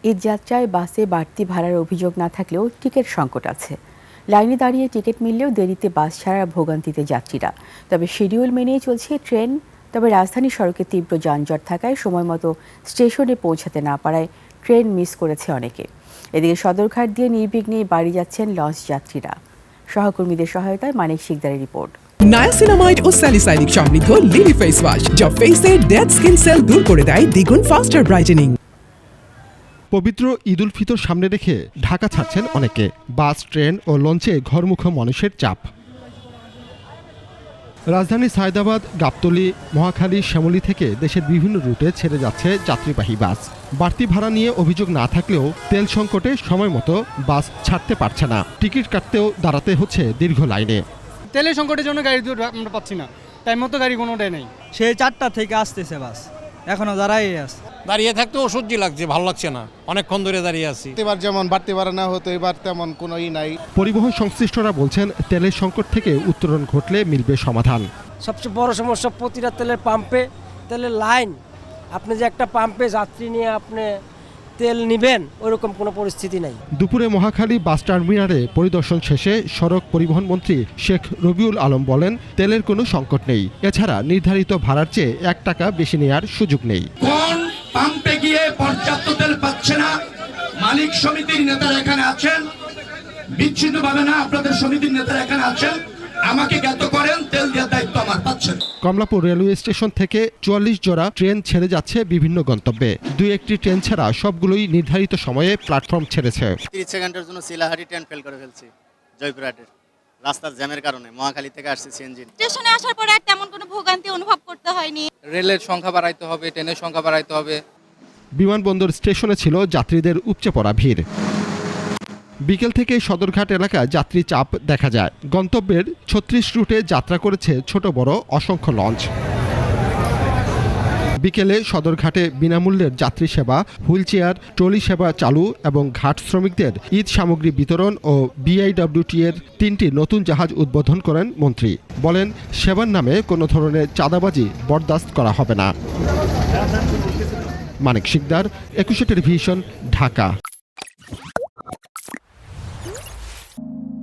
ঈদ যাত্রায় বাসে বাড়তি ভাড়ার অভিযোগ না থাকলেও টিকিট সংকট আছে। লাইনে দাঁড়িয়ে টিকিট মিললেও দেরিতে বাস ছাড়া ভোগান্তিতে যাত্রীরা। তবে শিডিউল মেনেই চলছে ট্রেন। তবে রাজধানী সড়কে তীব্র যানজট থাকায় সময়মতো স্টেশনে পৌঁছাতে না পারায় ট্রেন মিস করেছে অনেকে। এদিকে সদরঘাট দিয়ে নির্বিঘ্নে বাড়ি যাচ্ছেন লঞ্চ যাত্রীরা। সহকর্মীদের সহায়তায় মানিক শিকদারের রিপোর্ট। নায়াসিনামাইড ও স্যালিসাইলিক সমৃদ্ধ লিলি ফেস ওয়াশ যা ফেসের ডেড স্কিন সেল দূর করে দেয় দ্বিগুণ ফাস্টার ব্রাইটেনিং। পবিত্র ঈদ উল ফিতর সামনে রেখে ঢাকা ছাড়ছেন অনেকে। বাস, ট্রেন ও লঞ্চে ঘরমুখো মানুষের চাপ। রাজধানী সায়দাবাদ, গাবতলী, মহাখালী, শ্যামলী থেকে দেশের বিভিন্ন রুটে ছেড়ে যাচ্ছে যাত্রীবাহী বাস। বাড়তি ভাড়া নিয়ে অভিযোগ না থাকলেও তেল সংকটে সময় মতো বাস ছাড়তে পারছে না। টিকিট কাটতেও দাঁড়াতে হচ্ছে দীর্ঘ লাইনে। তেলের সংকটের জন্য গাড়ি আমরা পাচ্ছি না, টাইম মতো গাড়ি কোনোটাই নেই। সেই 4টা থেকে আসতেছে বাস, এখনো দাঁড়াই আছে। দাঁড়িয়ে থাকতে অসহ্য লাগছে, ভালো লাগছে না, অনেকক্ষণ ধরে দাঁড়িয়ে আছি। এবার যেমন বাড়তি ভাড়া না হতো, এবার তেমন কোনো নাই। পরিবহন সংশ্লিষ্টরা বলছেন, তেলের সংকট থেকে উত্তরণ ঘটলে মিলবে সমাধান। সবচেয়ে বড় সমস্যা প্রতিটা তেলের পাম্পে তেলের লাইন। আপনি যে একটা পাম্পে যাত্রী নিয়ে আপনি তেল নেবেন, ওইরকম কোনো পরিস্থিতি নাই। দুপুরে মহাখালী বাস টার্মিনালে পরিদর্শন শেষে সড়ক পরিবহন মন্ত্রী শেখ রবিউল আলম বলেন, তেলের কোনো সংকট নেই। এছাড়া নির্ধারিত ভাড়ার চেয়ে 1 টাকা বেশি নেওয়ার সুযোগ নেই। কোন পাম্পে গিয়ে পর্যাপ্ত তেল পাচ্ছে না, মালিক সমিতির নেতারা এখানে আছেন, বিচ্ছিন্নভাবে না, আপনাদের সমিতির নেতারা এখানে আছেন, আমাকে জ্ঞাত করেন, তেল দেওয়ার দায়িত্ব আমার পাচ্ছেন। কমলাপুর রেলওয়ে স্টেশন থেকে 44 জোড়া ট্রেন ছেড়ে যাচ্ছে বিভিন্ন গন্তব্যে। 2-1টি ট্রেন ছাড়া সবগুলোই নির্ধারিত সময়ে প্ল্যাটফর্ম ছেড়েছে। 30 সেকেন্ডের জন্য সিলাহাটি ট্রেন ফেল করে ফেলছি জয়পুরহাটের রাস্তার জ্যামের কারণে। মহাখালী থেকে আসছে সিএনজি। স্টেশনে আসার পরে আর তেমন কোনো ভোগান্তি অনুভব করতে হয়নি। রেলের সংখ্যা বাড়াইতে হবে, ট্রেনের সংখ্যা বাড়াইতে হবে। বিমানবন্দর স্টেশনে ছিল যাত্রীদের উপচে পড়া ভিড়। বিকেল থেকে সদরঘাট এলাকায় যাত্রী চাপ দেখা যায়। গন্তব্যের 36 রুটে যাত্রা করেছে ছোট বড় অসংখ্য লঞ্চ। বিকেলে সদরঘাটে বিনামূল্যের যাত্রী সেবা, হুইলচেয়ার, ট্রলি সেবা চালু এবং ঘাট শ্রমিকদের ঈদ সামগ্রী বিতরণ ও বিআইডব্লিউটি এর 3টি নতুন জাহাজ উদ্বোধন করেন মন্ত্রী। বলেন, সেবার নামে কোনো ধরনের চাঁদাবাজি বরদাস্ত করা হবে না। মানিক শিকদার, 21 টেলিভিশন, ঢাকা।